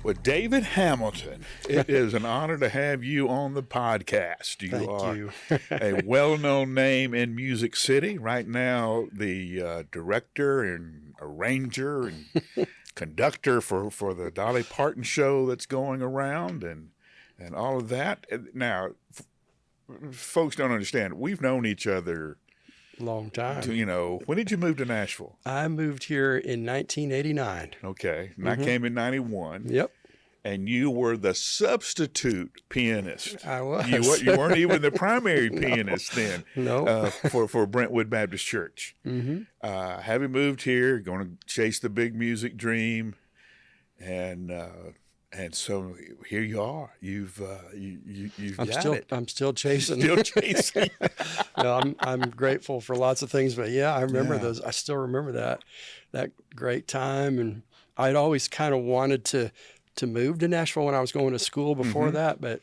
Well, David Hamilton, it is an honor to have you on the podcast. You Thank you. a well-known name in Music City. Right now, the director and arranger and conductor for the Dolly Parton show that's going around and all of that. Now, folks don't understand. We've known each other Long time. When did you move to Nashville? I moved here in 1989. Okay. And I came in 91. Yep. And you were the substitute pianist. I was. You weren't even the primary pianist then. No. For Brentwood Baptist Church. Mm-hmm. Having moved here, going to chase the big music dream, and so here you are. You've got it. I'm still chasing. Still chasing. No, I'm grateful for lots of things, but yeah, I remember those. I still remember that great time, and I'd always kind of wanted to move to Nashville when I was going to school before that, but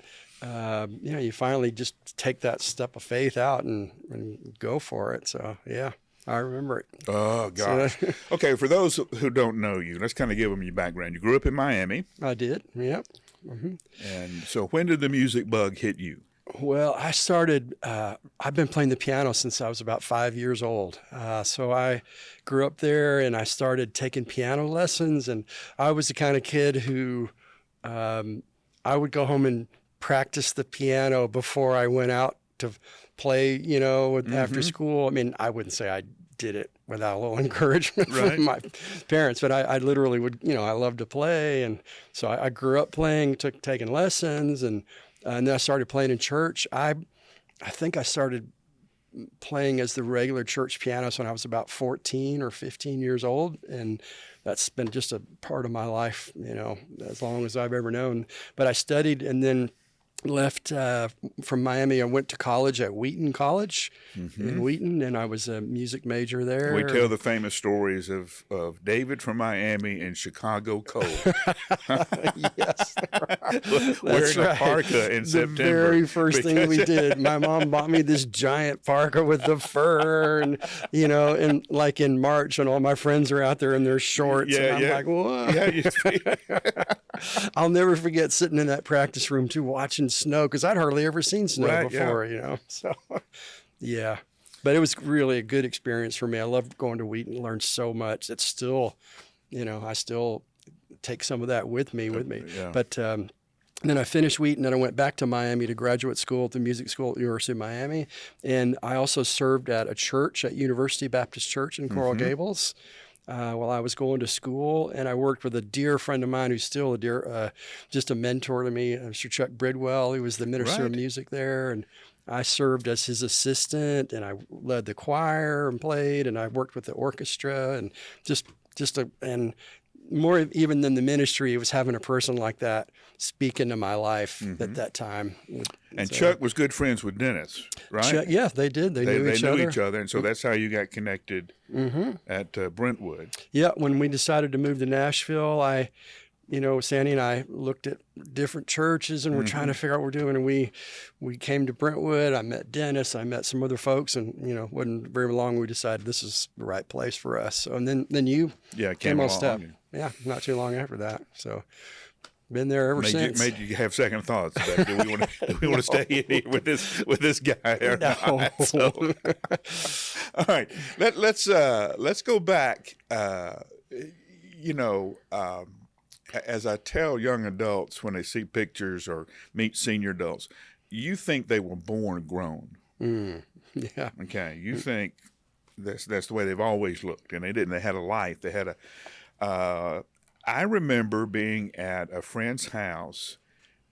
you finally just take that step of faith out and go for it. So yeah, I remember it. Oh gosh. So, okay, for those who don't know you, let's kind of give them your background. You grew up in Miami. I did. Yep. Mm-hmm. And so, when did the music bug hit you? Well, I started, I've been playing the piano since I was about 5 years old. So I grew up there and I started taking piano lessons. And I was the kind of kid who I would go home and practice the piano before I went out to play, after school. I mean, I wouldn't say I did it without a little encouragement from my parents, but I literally would, I loved to play. And so I grew up playing, taking lessons, and then I started playing in church. I think I started playing as the regular church pianist when I was about 14 or 15 years old. And that's been just a part of my life, as long as I've ever known. But I studied and then left from Miami. I went to college at Wheaton College in Wheaton, and I was a music major there. We tell the famous stories of David from Miami and Chicago cold. Yes. Wearing a parka in September. The very first thing we did, my mom bought me this giant parka with the fur, and and like in March, and all my friends are out there in their shorts, and I'm like, whoa. Yeah, I'll never forget sitting in that practice room too, watching snow, because I'd hardly ever seen snow before, So, yeah. But it was really a good experience for me. I loved going to Wheaton, learned so much. It's still, I still take some of that with me. Yeah. But then I finished Wheaton, and I went back to Miami to graduate school at the music school at the University of Miami. And I also served at a church at University Baptist Church in Coral Gables. While I was going to school, and I worked with a dear friend of mine who's still just a mentor to me, Mr. Chuck Bridwell, who was the minister of music there, and I served as his assistant, and I led the choir and played, and I worked with the orchestra, and and more even than the ministry, it was having a person like that speak into my life at that time. And so, Chuck was good friends with Dennis, right? Chuck, yeah, they did. They knew each other. And so that's how you got connected at Brentwood. Yeah, when we decided to move to Nashville, Sandy and I looked at different churches, and we're trying to figure out what we're doing. And we came to Brentwood. I met Dennis. I met some other folks, and wasn't very long we decided this is the right place for us. So, and then you came on step. Yeah, not too long after that. So been there ever since. Made you have second thoughts about do we want to stay in here with this guy or not? So, all right, let's go back. As I tell young adults when they see pictures or meet senior adults, you think they were born grown. Yeah. Okay. You think that's the way they've always looked, and they didn't. They had a life. They had I remember being at a friend's house,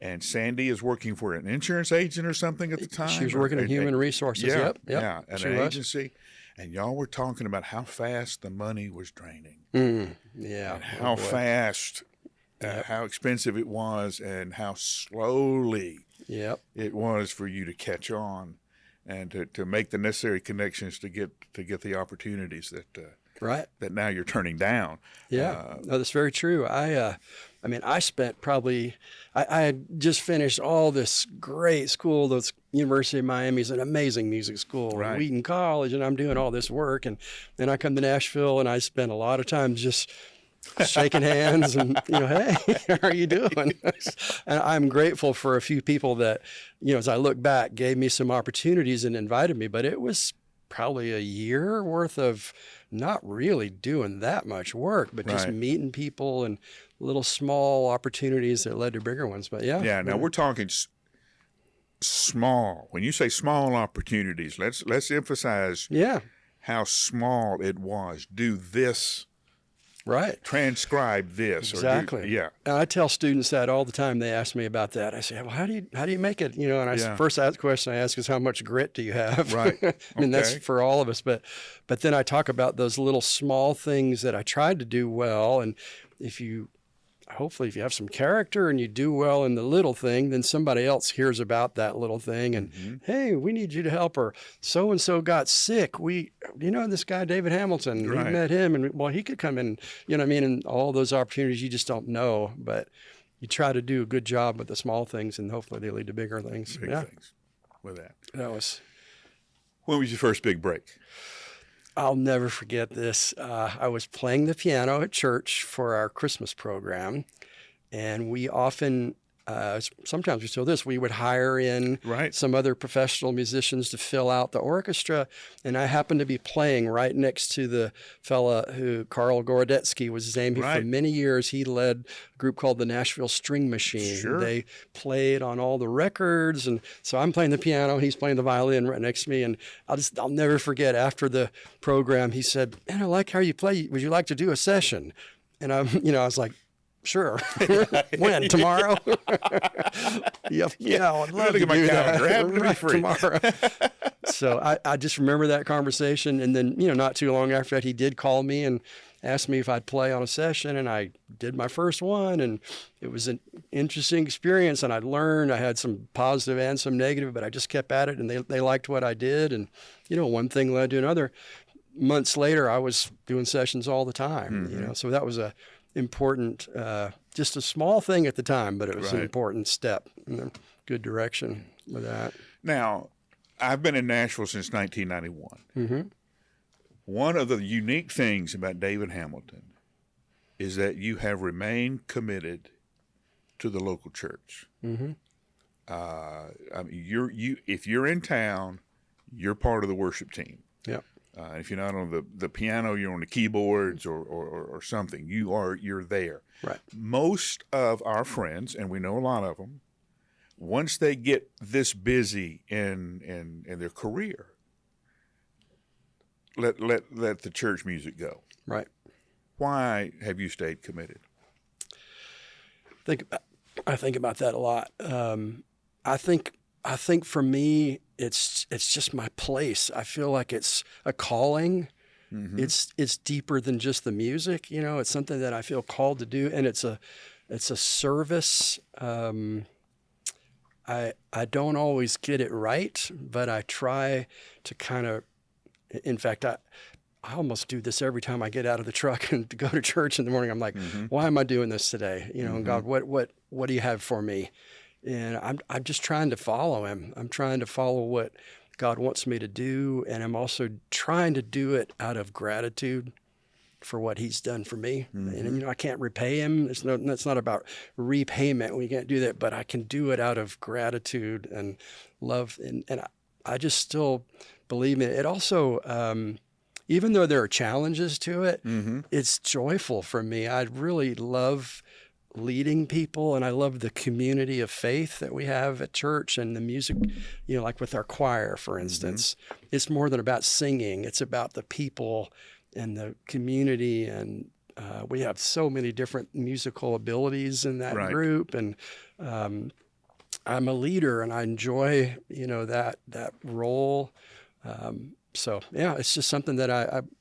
and Sandy is working for an insurance agent or something at the time. She was working in human resources. Yeah, Yep. Yeah, at an agency. And y'all were talking about how fast the money was draining. Yeah. And how fast, how expensive it was, and how slowly it was for you to catch on and to make the necessary connections to get the opportunities that now you're turning down. Yeah, no, that's very true. I spent probably, I had just finished all this great school. The University of Miami is an amazing music school, right. Wheaton College, and I'm doing all this work. And then I come to Nashville, and I spent a lot of time just shaking hands and, hey, how are you doing? And I'm grateful for a few people that, as I look back, gave me some opportunities and invited me, but it was probably a year worth of not really doing that much work, but just Right. meeting people and little small opportunities that led to bigger ones. But Yeah. Now we're talking small. When you say small opportunities, let's emphasize yeah, how small it was. Do this, right. transcribe this, Exactly. or yeah. And I tell students that all the time. They ask me about that. I say, well, how do you make it? And Yeah. first question I ask is, how much grit do you have? Right. I mean, that's Okay. for all of us. But then I talk about those little small things that I tried to do well. And hopefully if you have some character and you do well in the little thing, then somebody else hears about that little thing and, hey, we need you to help her. So-and-so got sick. This guy, David Hamilton, we Right. met him and he could come in, and all those opportunities you just don't know, but you try to do a good job with the small things and hopefully they lead to bigger things. Big things with that. When was your first big break? I'll never forget this. I was playing the piano at church for our Christmas program, and we often, sometimes we still this, we would hire in Right. some other professional musicians to fill out the orchestra, and I happened to be playing right next to the fella who, Karl Gorodetsky was his name. Right. For many years, he led a group called the Nashville String Machine. Sure. They played on all the records, and so I'm playing the piano, he's playing the violin right next to me, and I'll never forget, after the program, he said, man, I like how you play. Would you like to do a session? And I was like, sure. When? Tomorrow? Yep. Yeah, I'd love to Look at my do calendar. that. Happen to be Right, free. tomorrow. So I just remember that conversation. And then, not too long after that, he did call me and asked me if I'd play on a session. And I did my first one. And it was an interesting experience. And I learned. I had some positive and some negative, but I just kept at it. And they liked what I did. And, one thing led to another. Months later, I was doing sessions all the time. Mm-hmm. So that was a important, just a small thing at the time, but it was an Right. important step in a good direction with that. Now, I've been in Nashville since 1991. Mm-hmm. One of the unique things about David Hamilton is that you have remained committed to the local church. Mm-hmm. If you're in town, you're part of the worship team. Yep. If you're not on the piano, you're on the keyboards or something. You're there. Right. Most of our friends, and we know a lot of them, once they get this busy in their career, let the church music go. Right. Why have you stayed committed? I think about that a lot. I think for me, it's just my place. I feel like it's a calling. Mm-hmm. It's deeper than just the music. It's something that I feel called to do, and it's a service. I don't always get it right, but I try to kind of. In fact, I almost do this every time I get out of the truck and to go to church in the morning. I'm like, mm-hmm. Why am I doing this today? Mm-hmm. God, what do you have for me? And I'm just trying to follow him. I'm trying to follow what God wants me to do. And I'm also trying to do it out of gratitude for what he's done for me. Mm-hmm. And, I can't repay him. It's not about repayment. We can't do that, but I can do it out of gratitude and love. And I just still believe in it. It also, even though there are challenges to it, mm-hmm. it's joyful for me. I really love leading people, and I love the community of faith that we have at church and the music, like with our choir, for instance. Mm-hmm. It's more than about singing. It's about the people and the community, and we have so many different musical abilities in that right. group, and I'm a leader, and I enjoy, that role. So yeah, it's just something that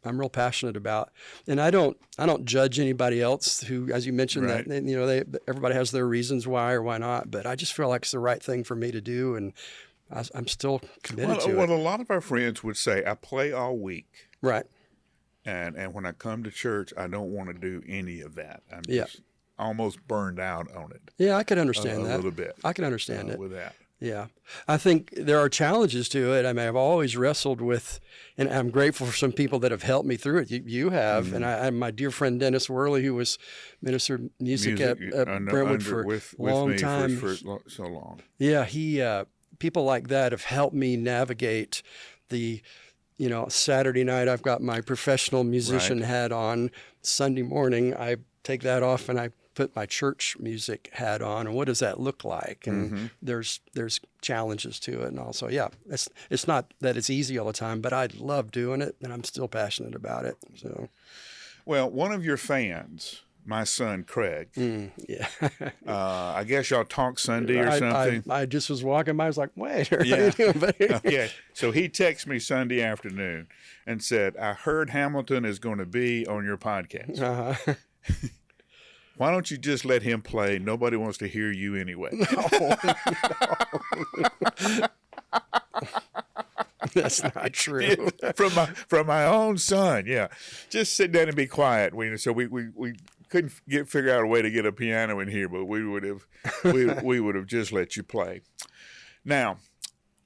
I'm real passionate about, and I don't judge anybody else who, as you mentioned, right. that everybody has their reasons why or why not, but I just feel like it's the right thing for me to do, and I'm still committed to it. Well, a lot of our friends would say, I play all week, right, and when I come to church, I don't want to do any of that. I'm just almost burned out on it. Yeah, I could understand that a little bit. I can understand it with that. Yeah. I think there are challenges to it. I mean, I've always wrestled with, and I'm grateful for some people that have helped me through it. You have, and my dear friend Dennis Worley, who was minister of music at Brentwood for a long me time. for so long. Yeah, people like that have helped me navigate the, Saturday night I've got my professional musician hat on. Sunday morning I take that off and I put my church music hat on, and what does that look like? And there's challenges to it, and also, it's not that it's easy all the time, but I love doing it, and I'm still passionate about it. So, well, one of your fans, my son Craig, yeah, I guess y'all talk Sunday or something. I just was walking by, I was like, wait, yeah, okay. So he texted me Sunday afternoon and said, "I heard Hamilton is going to be on your podcast." Uh-huh. Why don't you just let him play? Nobody wants to hear you anyway. No. That's not true. From my own son, yeah. Just sit down and be quiet. So we couldn't figure out a way to get a piano in here, but we would have just let you play. Now,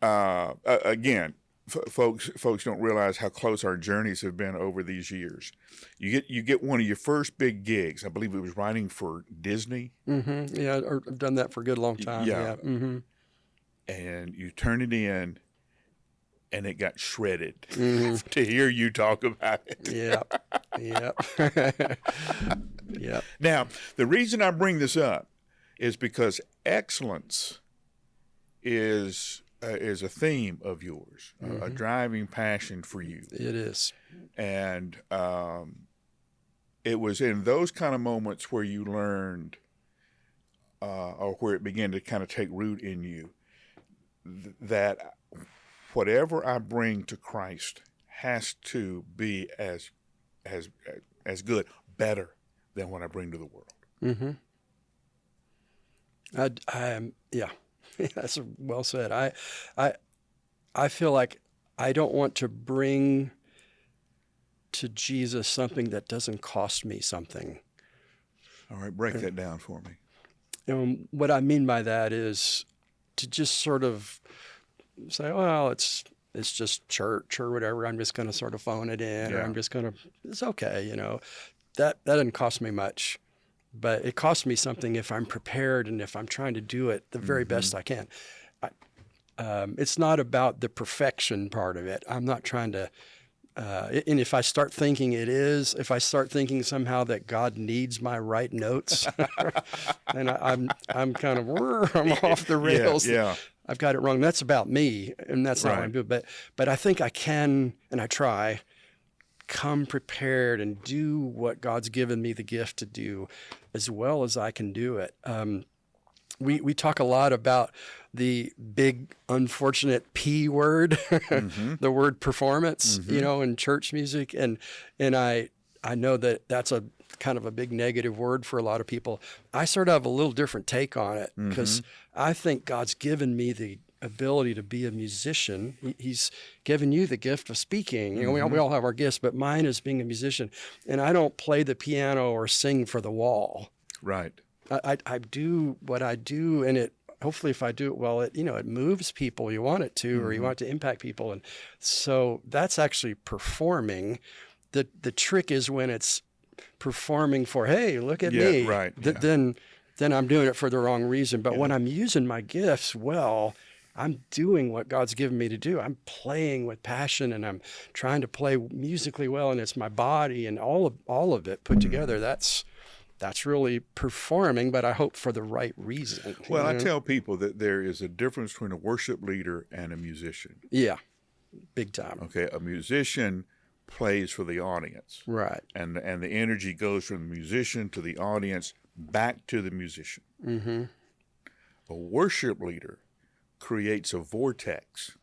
again, folks don't realize how close our journeys have been over these years. You get one of your first big gigs. I believe it was writing for Disney. Mm-hmm. Yeah, I've done that for a good long time. Yeah. Mm-hmm. And you turn it in, and it got shredded. Mm-hmm. To hear you talk about it. Yeah. Yeah. Now, the reason I bring this up is because excellence is a theme of yours, a driving passion for you. It is. And it was in those kind of moments where you learned, or where it began to kind of take root in you, that whatever I bring to Christ has to be as good, better than what I bring to the world. Mm-hmm. Yeah. That's well said. I feel like I don't want to bring to Jesus something that doesn't cost me something. All right, break that down for me. What I mean by that is to just sort of say, well, it's just church or whatever. I'm just going to sort of phone it in, or I'm just going to, it's okay, That doesn't cost me much. But it costs me something if I'm prepared and if I'm trying to do it the very best I can. It's not about the perfection part of it. I'm not trying to, and if I start thinking if I start thinking somehow that God needs my right notes, then I'm kind of, I'm off the rails. Yeah. I've got it wrong. That's about me, and that's not what I'm doing. But I think I can, and I try, come prepared and do what God's given me the gift to do as well as I can do it. We talk a lot about the big unfortunate P word, the word performance, in church music. And I know that that's a kind of a big negative word for a lot of people. I sort of have a little different take on it because I think God's given me the ability to be a musician. He's given you the gift of speaking. We all have our gifts, but mine is being a musician. And I don't play the piano or sing for the wall. Right. I do what I do, and it hopefully if I do it well, it moves people. You want it to, or you want it to impact people. And so that's actually performing. The trick is when it's performing for, hey, look at me. Right. Then I'm doing it for the wrong reason. But when I'm using my gifts well, I'm doing what God's given me to do. I'm playing with passion, and I'm trying to play musically well, and it's my body and all of it put together. That's really performing, but I hope for the right reason. Well, I tell people that there is a difference between a worship leader and a musician. Yeah, big time. Okay, a musician plays for the audience. Right. And the energy goes from the musician to the audience back to the musician. Mm-hmm. A worship leader creates a vortex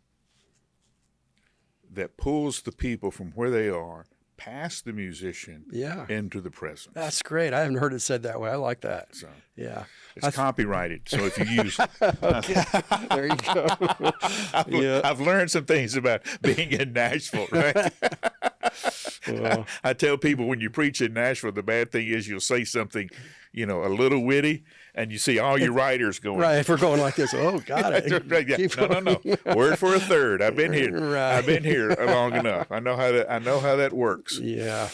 that pulls the people from where they are past the musician into the presence. That's great. I haven't heard it said that way. I like that. So, yeah. It's copyrighted, so if you use it. Okay. There you go. I've learned some things about being in Nashville, right? Well, I tell people when you preach in Nashville, the bad thing is you'll say something, a little witty, and you see all your writers going. right. If we're going like this, oh, got it. Right, yeah. Keep No. going. Word for a third. I've been here. Right. I've been here long enough. I know how that works. Yeah.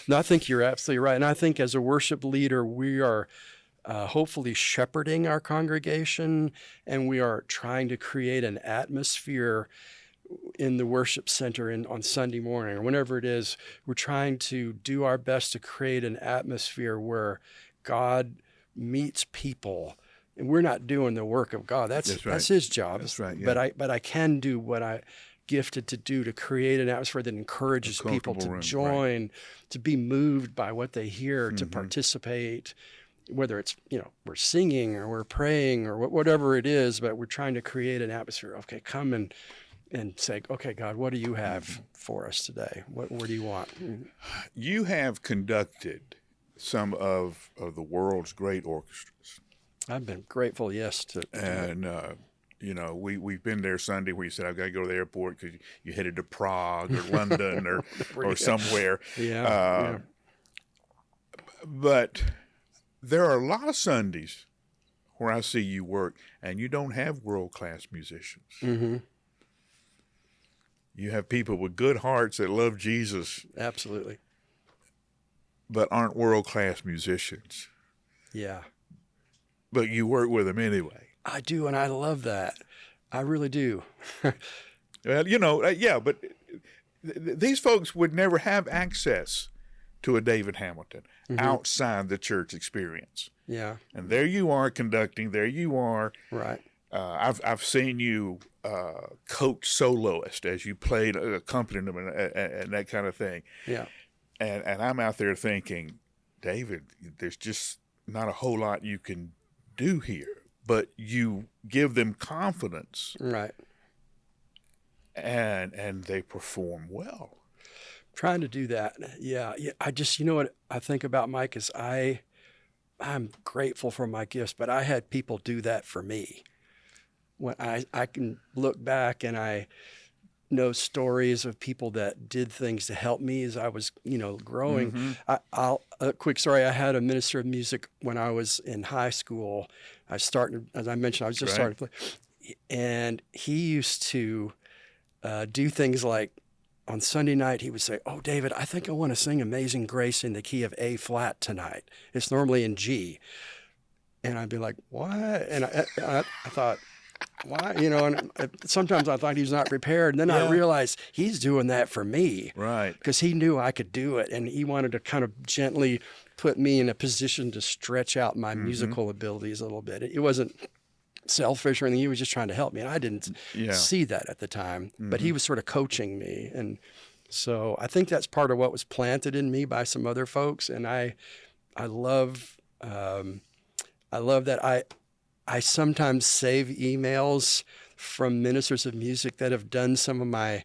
No, I think you're absolutely right. And I think as a worship leader, we are hopefully shepherding our congregation, and we are trying to create an atmosphere in the worship center on Sunday morning or whenever it is. We're trying to do our best to create an atmosphere where God meets people. And we're not doing the work of God. That's his job. That's right. Yeah. But I can do what I gifted to do, to create an atmosphere that encourages people to join, to be moved by what they hear, to participate, whether it's, we're singing or we're praying or whatever it is, but we're trying to create an atmosphere. Okay, come and say, okay, God, what do you have for us today? What do you want? You have conducted some of the world's great orchestras. I've been grateful, yes. And, we've been there Sunday where you said, I've got to go to the airport because you headed to Prague or London or somewhere. Yeah. But there are a lot of Sundays where I see you work and you don't have world-class musicians. Mm-hmm. You have people with good hearts that love Jesus. Absolutely. But aren't world-class musicians. Yeah. But you work with them anyway. I do, and I love that. I really do. Well, but these folks would never have access to a David Hamilton outside the church experience. Yeah. And there you are conducting. There you are. Right. I've seen you coach soloist as you played accompaniment and that kind of thing. Yeah. And I'm out there thinking, David, there's just not a whole lot you can do here, but you give them confidence. Right. And they perform well. Trying to do that. Yeah. I just, what I think about, Mike, is I'm grateful for my gifts, but I had people do that for me. When I can look back and I know stories of people that did things to help me as I was, growing. Mm-hmm. A quick story. I had a minister of music when I was in high school. As I mentioned, I was just starting to play. And he used to do things like on Sunday night, he would say, "Oh, David, I think I want to sing Amazing Grace in the key of A flat tonight. It's normally in G." And I'd be like, "What?" And I thought, why? And sometimes I thought he was not prepared. And then I realized he's doing that for me. Right. Because he knew I could do it. And he wanted to kind of gently put me in a position to stretch out my musical abilities a little bit. It wasn't selfish or anything. He was just trying to help me. And I didn't see that at the time. But he was sort of coaching me. And so I think that's part of what was planted in me by some other folks. And I love that. I sometimes save emails from ministers of music that have done some of my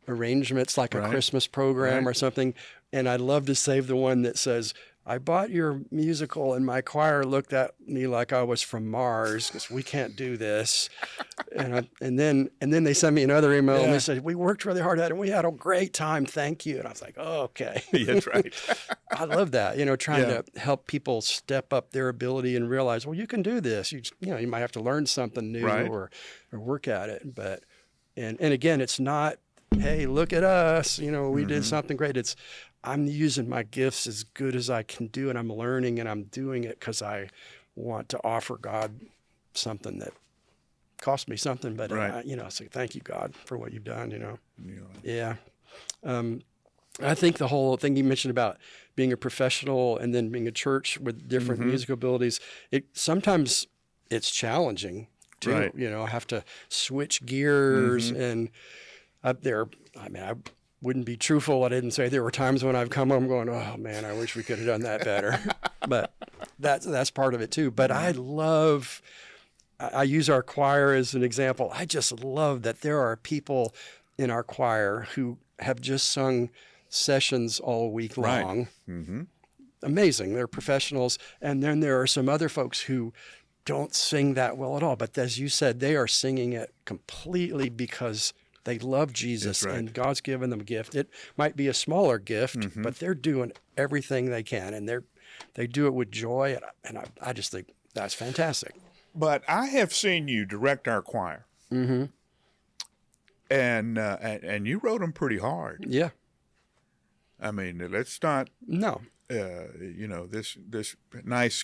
arrangements, like a Christmas program or something. And I'd love to save the one that says, "I bought your musical and my choir looked at me like I was from Mars because we can't do this." And then they sent me another email and they said, "We worked really hard at it and we had a great time. Thank you." And I was like, "Oh, okay." Yeah, that's right. I love that, trying to help people step up their ability and realize, well, you can do this. You might have to learn something new or work at it. But, and again, it's not, "Hey, look at us. We did something great." I'm using my gifts as good as I can do, and I'm learning, and I'm doing it because I want to offer God something that cost me something. But, I say, thank you, God, for what you've done, Yeah. I think the whole thing you mentioned about being a professional and then being a church with different musical abilities, sometimes it's challenging, too. Right. I have to switch gears and up there. I mean, I wouldn't be truthful. I didn't say there were times when I've come home going, "Oh man, I wish we could have done that better." But that's part of it too. But I use our choir as an example. I just love that there are people in our choir who have just sung sessions all week long. Amazing. They're professionals. And then there are some other folks who don't sing that well at all. But as you said, they are singing it completely because They love Jesus, That's right. and God's given them a gift. It might be a smaller gift, Mm-hmm. but they're doing everything they can, and they do it with joy, and I just think that's fantastic. But I have seen you direct our choir, Mm-hmm. and you wrote them pretty hard. Yeah. I mean, let's not, No. this nice,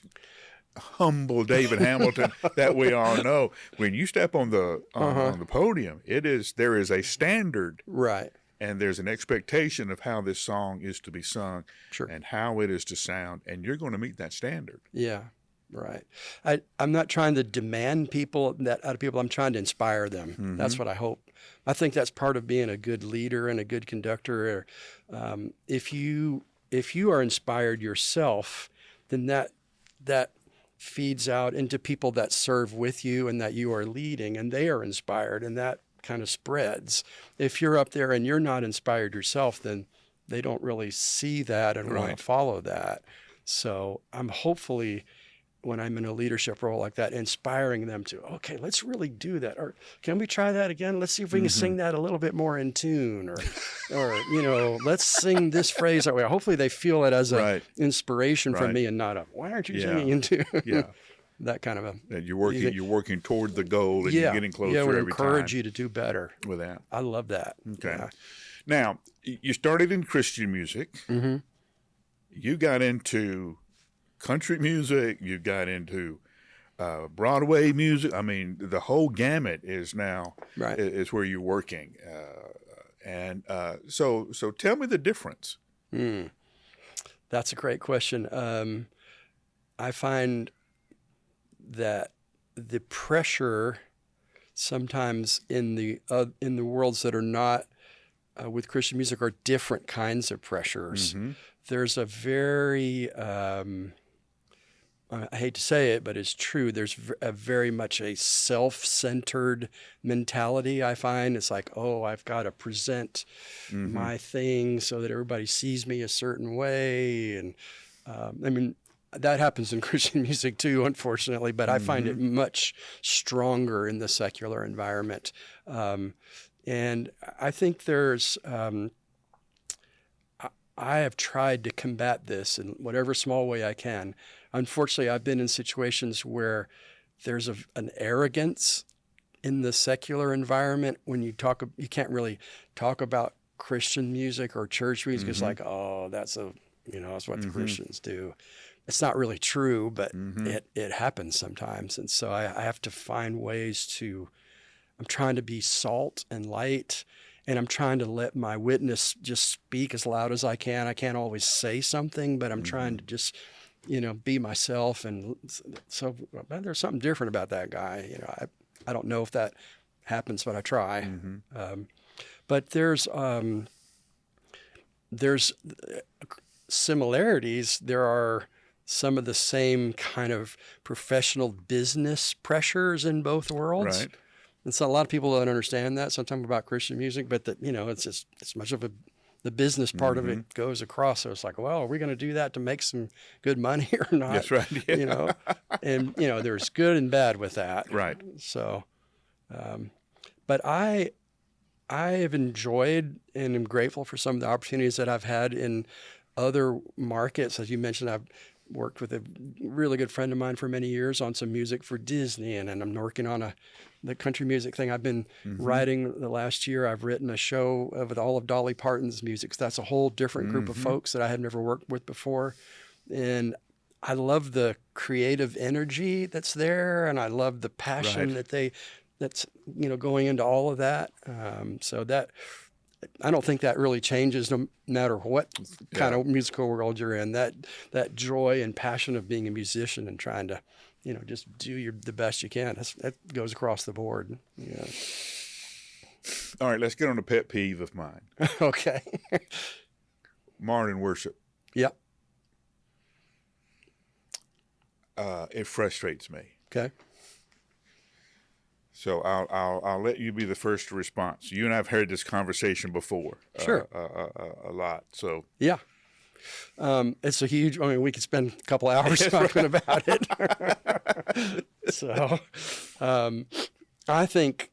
humble David Hamilton that we all know. When you step on the on the podium, there is a standard, Right. and there's an expectation of how this song is to be sung, Sure. and how it is to sound, and you're going to meet that standard. Yeah. Right. I'm not trying to demand that out of people. I'm trying to inspire them. Mm-hmm. That's what I hope. I think that's part of being a good leader and a good conductor. If you are inspired yourself, then that feeds out into people that serve with you and that you are leading, and they are inspired, and that kind of spreads. If you're up there and you're not inspired yourself, then they don't really see that and want Right. to follow that. So I'm hopefully, when I'm in a leadership role like that, inspiring them to, okay, let's really do that. Or can we try that again? Let's see if we can sing that a little bit more in tune, or let's sing this phrase that way. Hopefully they feel it as a Right. inspiration from Right. me, and not a, why aren't you Yeah. singing in tune? Yeah, That kind of a, and you're working toward the goal, and you're getting closer yeah, we every encourage time you to do better. with that. I love that. Okay. Yeah. Now, you started in Christian music. Mm-hmm. You got into country music. You got into Broadway music. I mean, the whole gamut is now Right. is where you're working. So tell me the difference. That's a great question. I find that the pressure sometimes in the worlds that are not with Christian music are different kinds of pressures. Mm-hmm. There's a very I hate to say it, but it's true. There's a very much a self-centered mentality, I find. It's like, oh, I've got to present my thing so that everybody sees me a certain way. And I mean, that happens in Christian music too, unfortunately, but I find it much stronger in the secular environment. And I think there's, I have tried to combat this in whatever small way I can. Unfortunately, I've been in situations where there's an arrogance in the secular environment when you can't really talk about Christian music or church music. It's like, oh, that's what the Christians do. It's not really true, but it happens sometimes. And so I have to find ways I'm trying to be salt and light, and I'm trying to let my witness just speak as loud as I can. I can't always say something, but I'm trying to just, be myself. And so there's something different about that guy. I don't know if that happens, but I try. But there's similarities. There are some of the same kind of professional business pressures in both worlds. Right. And so a lot of people don't understand that sometimes about Christian music, but that, it's just, it's much of the business part of it goes across. So it's like, well, are we going to do that to make some good money or not? That's right. Yeah. And, there's good and bad with that. Right. So, but I have enjoyed and am grateful for some of the opportunities that I've had in other markets. As you mentioned, I've worked with a really good friend of mine for many years on some music for Disney, and I'm working on the country music thing. I've been writing the last year. I've written a show with all of Dolly Parton's music. So that's a whole different group of folks that I have never worked with before. And I love the creative energy that's there, and I love the passion that's going into all of that. So that, I don't think that really changes no matter what kind of musical world you're in. That joy and passion of being a musician and trying to, just do the best you can. That goes across the board. Yeah. All right, let's get on a pet peeve of mine. Okay. Modern worship. Yep. It frustrates me. Okay. So I'll let you be the first response. You and I've had this conversation before. Sure. A lot. So Yeah. It's a huge, we could spend a couple hours talking about it. So, I think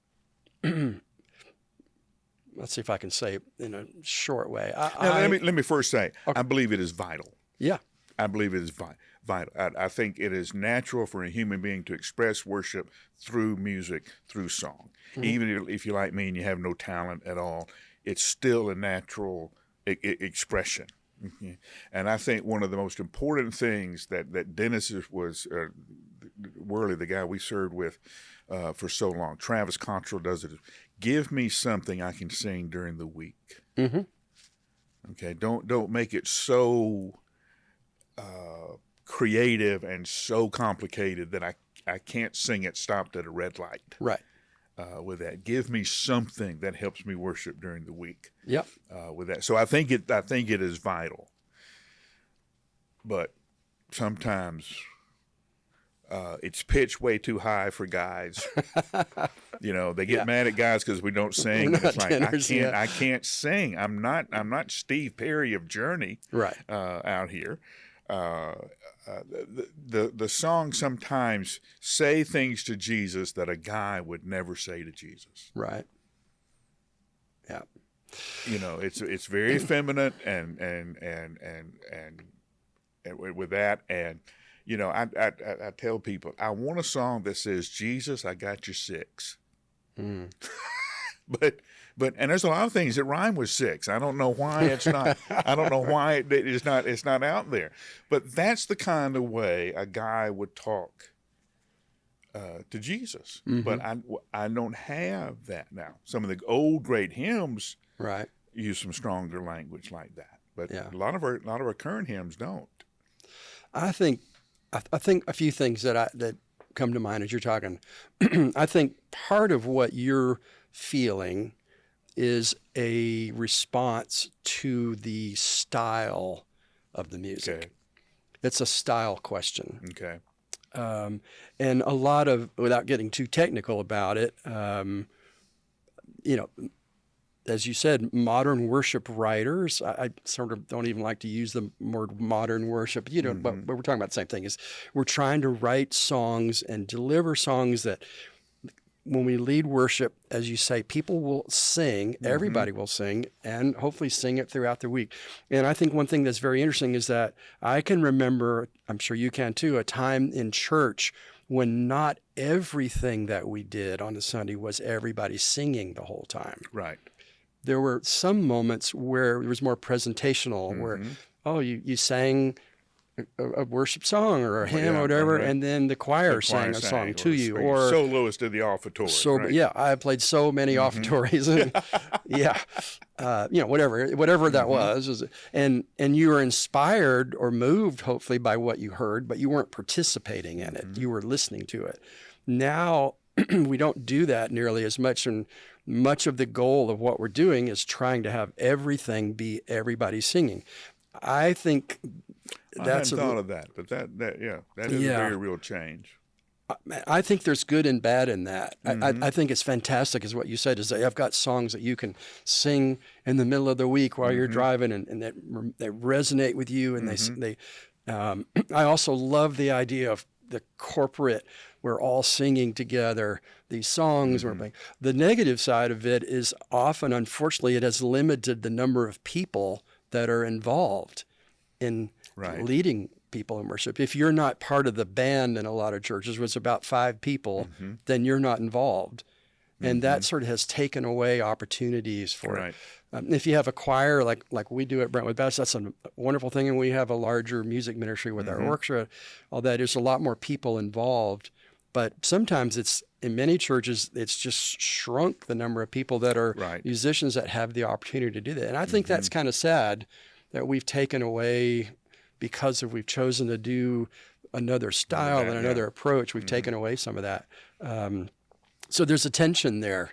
let's see if I can say it in a short way. Now, let me first say, I believe it is vital. Yeah. I believe it is vital. I think it is natural for a human being to express worship through music, through song. Even if you're like me and you have no talent at all, it's still a natural expression. And I think one of the most important things that Dennis was, Worley, the guy we served with for so long, Travis Cottrell does it, give me something I can sing during the week. Okay, don't make it so creative and so complicated that I can't sing it stopped at a red light. Right. With that, give me something that helps me worship during the week. Yep. With that, so I think it is vital, but sometimes it's pitched way too high for guys. They get mad at guys because we don't sing. It's like tenors, I can't sing. I'm not Steve Perry of Journey. Right. Out here. The songs sometimes say things to Jesus that a guy would never say to Jesus. Right. Yeah. It's very feminine and with that, and I tell people I want a song that says, Jesus, I got your six. But and there's a lot of things that rhyme with six. I don't know why it's not. I don't know why it's not out there. But that's the kind of way a guy would talk to Jesus. But I don't have that now. Some of the old great hymns use some stronger language like that. But a lot of our current hymns don't. I think a few things that come to mind as you're talking. I think part of what you're feeling is a response to the style of the music. Okay. It's a style question. Okay. And a lot of, without getting too technical about it, as you said, modern worship writers, I sort of don't even like to use the word modern worship, but we're talking about the same thing. Is we're trying to write songs and deliver songs that when we lead worship, as you say, people will sing, everybody will sing, and hopefully sing it throughout the week. And I think one thing that's very interesting is that I can remember, I'm sure you can too, a time in church when not everything that we did on a Sunday was everybody singing the whole time. Right. There were some moments where it was more presentational, where, you sang a worship song or a hymn or whatever, and then the choir sang a song to you. Or soloist did the offertory. I played so many offertories, and whatever that was, and you were inspired or moved, hopefully, by what you heard, but you weren't participating in it. You were listening to it. Now we don't do that nearly as much, and much of the goal of what we're doing is trying to have everything be everybody singing. I think that's I hadn't thought of that, but that is a very real change. I think there's good and bad in that. I think it's fantastic, is what you said, is that I've got songs that you can sing in the middle of the week while you're driving, and they resonate with you, and they I also love the idea of the corporate, we're all singing together these songs. The negative side of it is often, unfortunately, it has limited the number of people that are involved in leading people in worship. If you're not part of the band in a lot of churches, where it's about 5 people, then you're not involved. And that sort of has taken away opportunities for it. If you have a choir like we do at Brentwood Baptist, that's a wonderful thing. And we have a larger music ministry with our orchestra, all that. There's a lot more people involved. But sometimes in many churches, it's just shrunk the number of people that are musicians that have the opportunity to do that. And I think that's kind of sad that we've taken away, because we've chosen to do another style and another approach. We've taken away some of that. So there's a tension there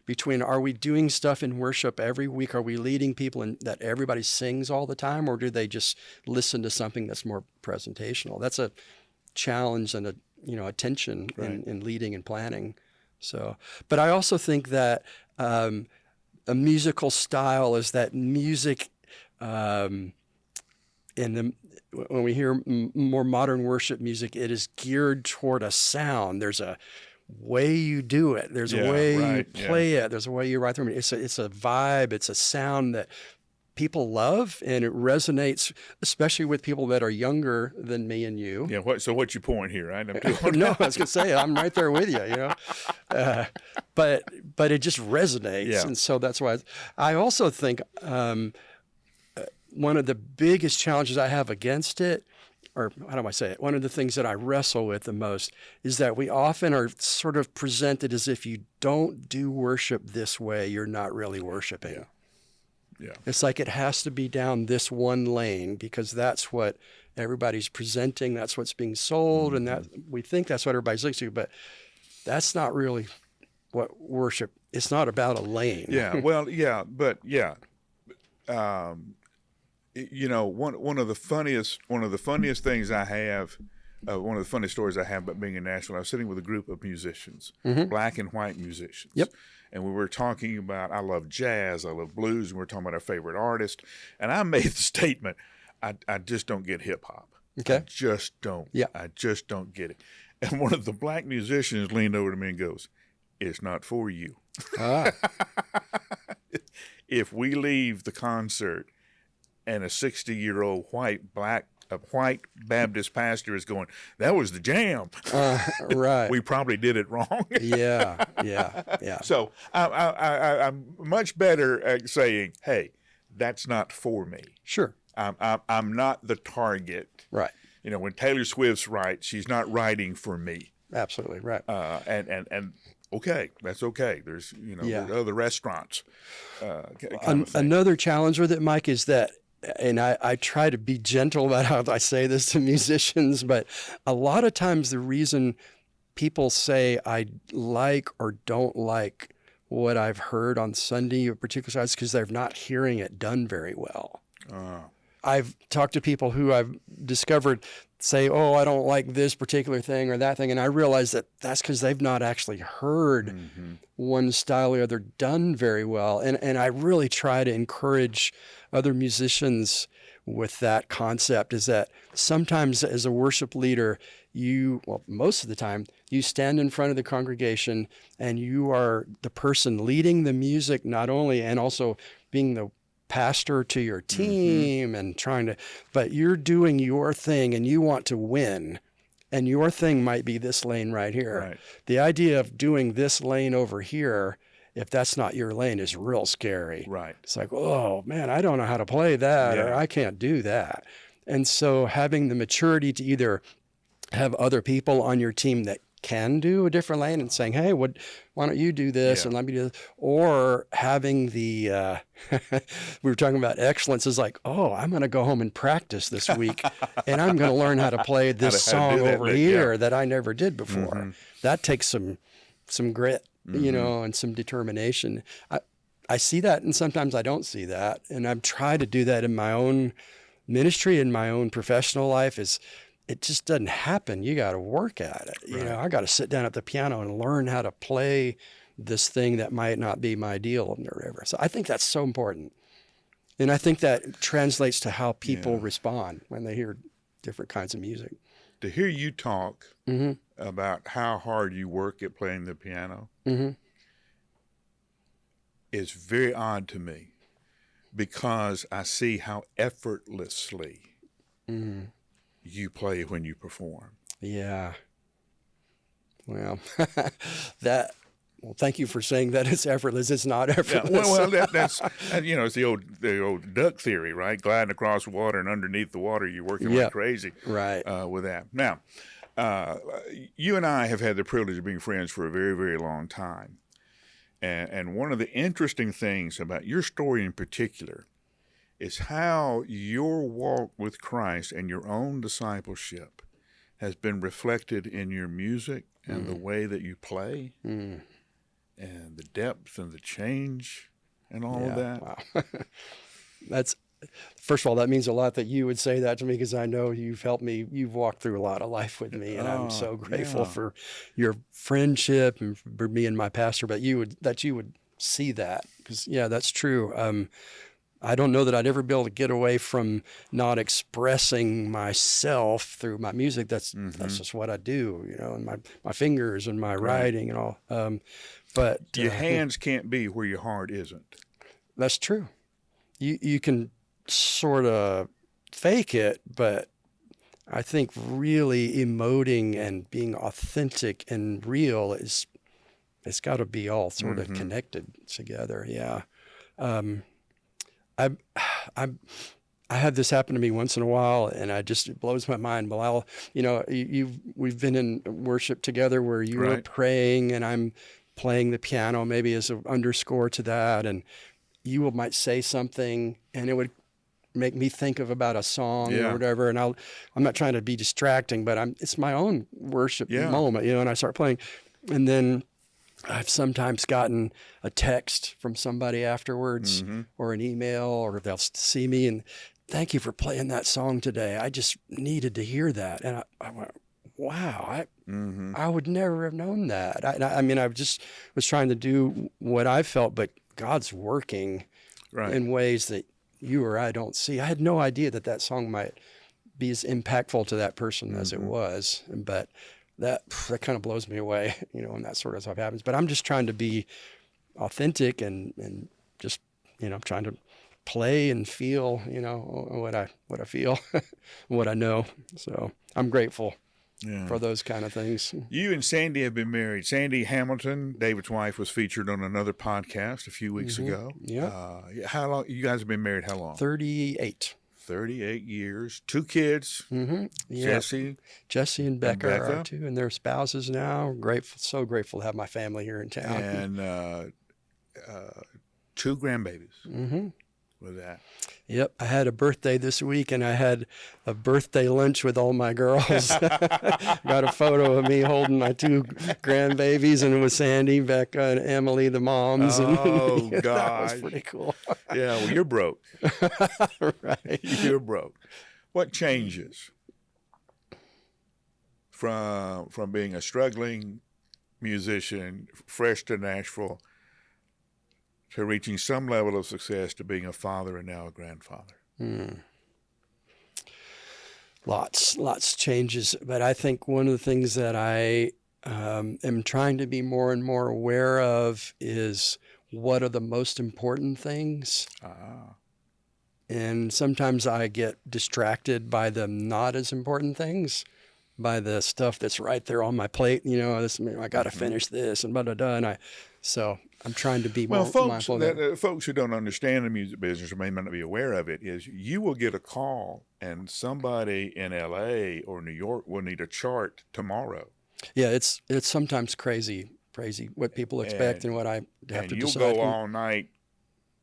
between, are we doing stuff in worship every week? Are we leading people in that everybody sings all the time? Or do they just listen to something that's more presentational? That's a challenge and a tension in leading and planning. So, but I also think that a musical style is that music, when we hear more modern worship music, it is geared toward a sound. There's way you do it. There's Yeah, a way you right, play it. There's a way you write through it. It's a vibe. It's a sound that people love, and it resonates, especially with people that are younger than me and you. Yeah. So what's your point here? Right? I'm doing No, I was gonna say I'm right there with you. But it just resonates, Yeah. and so that's why I also think one of the biggest challenges I have against it, or how do I say it? One of the things that I wrestle with the most is that we often are sort of presented as if you don't do worship this way, you're not really worshiping. Yeah. Yeah. It's like it has to be down this one lane because that's what everybody's presenting, that's what's being sold, and that we think that's what everybody's listening to, but that's not really what worship. It's not about a lane. Yeah. Well, yeah, but yeah. One of the funniest things I have, one of the funniest stories I have about being in Nashville. I was sitting with a group of musicians, black and white musicians. Yep. And we were talking about, I love jazz, I love blues, and we were talking about our favorite artist. And I made the statement, I just don't get hip hop. Okay. I just don't. Yeah. I just don't get it. And one of the black musicians leaned over to me and goes, "It's not for you." Ah. If we leave the concert and a 60-year-old white Baptist pastor is going, "That was the jam," Right. we probably did it wrong. Yeah. So I'm much better at saying, "Hey, that's not for me. Sure. I'm not the target." Right. When Taylor Swift's writes, she's not writing for me. Absolutely. Right. And okay, that's okay. There's Yeah. there are other restaurants. Another challenge with it, Mike, is that, and I try to be gentle about how I say this to musicians, but a lot of times the reason people say I like or don't like what I've heard on Sunday, or particular sides, is because they're not hearing it done very well. I've talked to people who I've discovered say, "Oh, I don't like this particular thing or that thing," and I realize that that's because they've not actually heard one style or other done very well. And I really try to encourage other musicians with that concept, is that sometimes as a worship leader, most of the time, you stand in front of the congregation and you are the person leading the music, not only, and also being the pastor to your team and but you're doing your thing and you want to win. And your thing might be this lane right here. Right. The idea of doing this lane over here, if that's not your lane, is real scary. Right. It's like, oh man, I don't know how to play that, or I can't do that. And so having the maturity to either have other people on your team that can do a different lane and saying, "Hey, why don't you do this and let me do this?" Or having the, we were talking about excellence, is like, "Oh, I'm going to go home and practice this week and I'm going to learn how to play this song over here that I never did before." That takes some grit, and some determination. I see that, and sometimes I don't see that. And I've tried to do that in my own ministry, in my own professional life. It just doesn't happen. You got to work at it. Right. I got to sit down at the piano and learn how to play this thing that might not be my deal or whatever. So I think that's so important. And I think that translates to how people respond when they hear different kinds of music. To hear you talk about how hard you work at playing the piano is very odd to me, because I see how effortlessly you play when you perform. Yeah. Well, thank you for saying that it's effortless. It's not effortless. Yeah, well, that's it's the old duck theory, right? Gliding across water, and underneath the water, you're working like crazy, right? With that. Now, you and I have had the privilege of being friends for a very, very long time, and one of the interesting things about your story in particular is how your walk with Christ and your own discipleship has been reflected in your music and the way that you play and the depth and the change and all of that. Wow. First of all, that means a lot that you would say that to me, because I know you've helped me. You've walked through a lot of life with me, and I'm so grateful for your friendship and for me and my pastor, but you would see that, because that's true. I don't know that I'd ever be able to get away from not expressing myself through my music. That's just what I do, and my fingers and my writing and all. But your hands can't be where your heart isn't. That's true. You can sort of fake it, but I think really emoting and being authentic and real it's got to be all sort of connected together. Yeah. I have this happen to me once in a while, and it blows my mind. Well, we've been in worship together where you were praying and I'm playing the piano maybe as an underscore to that, and you might say something and it would make me think about a song or whatever. And I'm not trying to be distracting, but it's my own worship moment, and I start playing, and then I've sometimes gotten a text from somebody afterwards or an email, or they'll see me and thank you for playing that song today. I just needed to hear that. And I went, wow, I would never have known that. I just was trying to do what I felt, but God's working in ways that you or I don't see. I had no idea that song might be as impactful to that person as it was, but that kind of blows me away, when that sort of stuff happens. But I'm just trying to be authentic and just, trying to play and feel, what I feel, what I know. So I'm grateful for those kind of things. You and Sandy have been married. Sandy Hamilton, David's wife, was featured on another podcast a few weeks ago. Yeah. How long? You guys have been married how long? 38. 38 years. 2 kids. Yeah. Jesse and Becca are our 2, and their spouses now. So grateful to have my family here in town. And 2 grandbabies with that. Yep. I had a birthday this week, and I had a birthday lunch with all my girls. Got a photo of me holding my 2 grandbabies, and it was Sandy, Becca, and Emily, the moms. Oh, and, gosh. That was pretty cool. Yeah, well, you're broke. Right. You're broke. What changes from being a struggling musician, fresh to Nashville, to reaching some level of success, to being a father and now a grandfather? Lots changes. But I think one of the things that I am trying to be more and more aware of is what are the most important things. And sometimes I get distracted by the not as important things, by the stuff that's right there on my plate. I got to finish this and blah, blah, blah. And so I'm trying to be more mindful of that. Folks who don't understand the music business or may not be aware of it is you will get a call and somebody in L.A. or New York will need a chart tomorrow. Yeah, it's sometimes crazy what people expect and what I have to decide. And you'll go all night,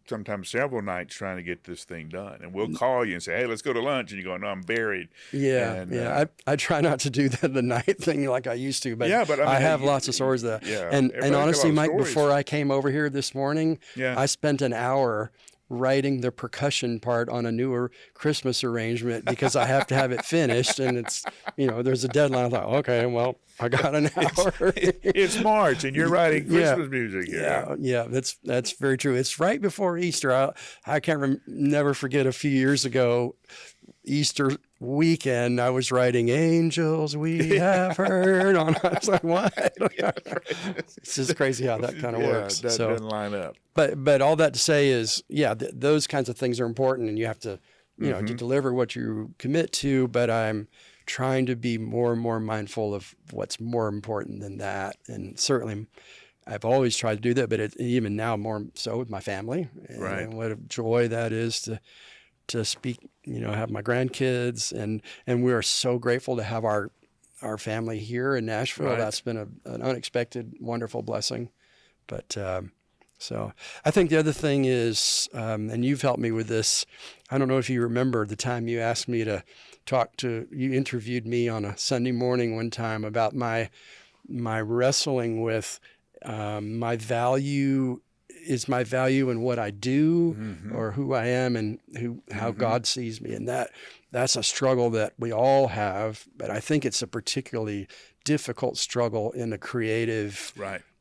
sometimes several nights, trying to get this thing done. And we'll call you and say, hey, let's go to lunch. And you go, no, I'm buried. Yeah, I try not to do the night thing like I used to, but I have lots of stories that. Yeah, and honestly, Mike, before I came over here this morning, I spent an hour writing the percussion part on a newer Christmas arrangement because I have to have it finished, and it's there's a deadline. I thought, okay, well, I got an hour. It's March, and you're writing Christmas music here. Yeah, that's very true. It's right before Easter. I can't never forget a few years ago, Easter weekend, I was writing "Angels We Have Heard" on. I was like, what? It's just crazy how that kind of works. That doesn't line up. But all that to say is, those kinds of things are important, and you have to, to deliver what you commit to. But I'm trying to be more and more mindful of what's more important than that. And certainly, I've always tried to do that, but even now more so with my family. And what a joy that is to speak, have my grandkids, and we are so grateful to have our family here in Nashville. That's been an unexpected, wonderful blessing. But so I think the other thing is, and you've helped me with this. I don't know if you remember the time you asked me to you interviewed me on a Sunday morning one time about my wrestling with my value. Is my value in what I do or who I am and how God sees me. And that's a struggle that we all have, but I think it's a particularly difficult struggle in the creative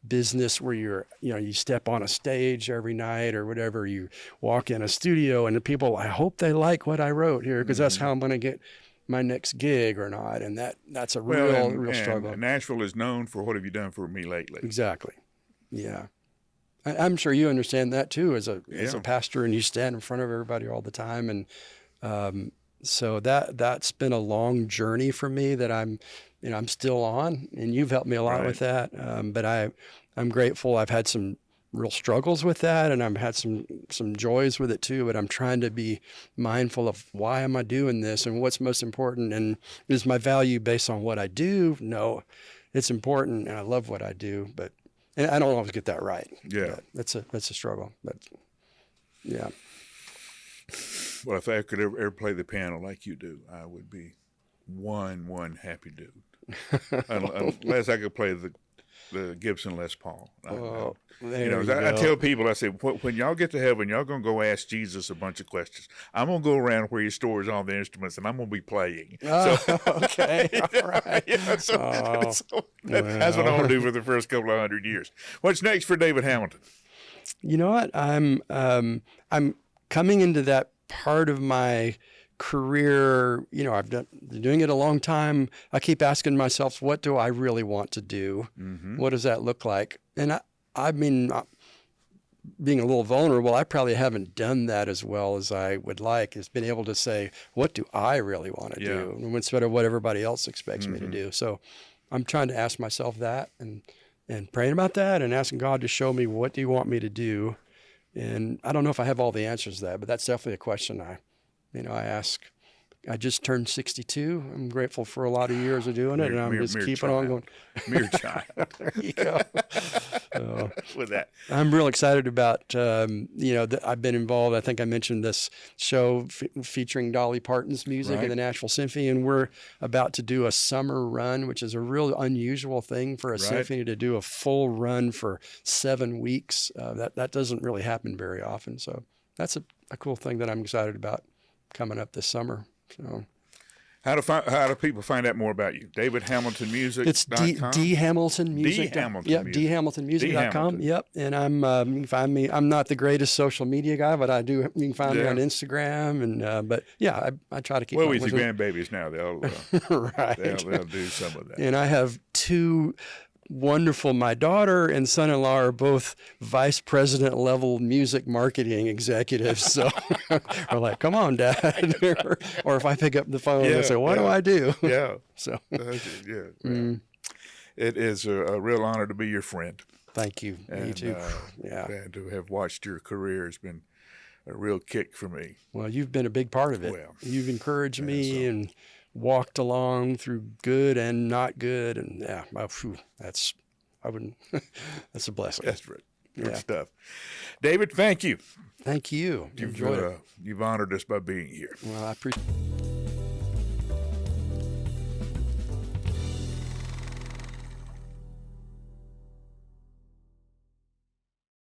business where you step on a stage every night or whatever, you walk in a studio and the people, I hope they like what I wrote here because that's how I'm going to get my next gig or not. And that's a real struggle. And Nashville is known for what have you done for me lately? Exactly. Yeah. I'm sure you understand that too as a pastor, and you stand in front of everybody all the time. And so that's been a long journey for me that I'm still on, and you've helped me a lot with that. But I'm grateful. I've had some real struggles with that, and I've had some joys with it too. But I'm trying to be mindful of why am I doing this and what's most important, and is my value based on what I do? No, it's important, and I love what I do, but. And I don't always get that right. Yeah. That's a struggle. But yeah. Well, if I could ever play the piano like you do, I would be one happy dude. Unless I could play the Gibson Les Paul. I tell people, I say, when y'all get to heaven, y'all going to go ask Jesus a bunch of questions. I'm going to go around where he stores all the instruments, and I'm going to be playing. Okay. All right. That's what I want to do for the first couple of 100 years. What's next for David Hamilton? You know what? I'm coming into that part of my career. I've been doing it a long time. I keep asking myself, what do I really want to do? Mm-hmm. What does that look like? And I mean, being a little vulnerable, I probably haven't done that as well as I would like, is been able to say, what do I really want to do? Instead of what everybody else expects me to do. So I'm trying to ask myself that and praying about that and asking God to show me, what do you want me to do? And I don't know if I have all the answers to that, but that's definitely a question I ask. I just turned 62. I'm grateful for a lot of years of doing it, and I'm just keeping on going. Mere child. There you go. With that, I'm real excited about, I've been involved. I think I mentioned this show featuring Dolly Parton's music and the Nashville Symphony, and we're about to do a summer run, which is a real unusual thing for a symphony to do a full run for 7 weeks. That doesn't really happen very often. So that's a cool thing that I'm excited about coming up this summer. So, how do people find out more about you? David Hamilton Music. It's D Hamilton Music. DHamiltonmusic.com. Yep. And you can find me. I'm not the greatest social media guy, but you can find me on Instagram. And but yeah, I try to keep. Well, with your grandbabies now, they'll do some of that. And I have 2 wonderful. My daughter and son-in-law are both vice president level music marketing executives. So are like, come on, Dad. Or if I pick up the phone and say, what do I do? Yeah. So it is a real honor to be your friend. Thank you. Me too. And to have watched your career has been a real kick for me. Well, you've been a big part of it. Well, you've encouraged me and walked along through good and not good, and that's a blessing. That's right. Good stuff. David, thank you. Thank you. Enjoyed it. You've honored us by being here. Well, I appreciate it.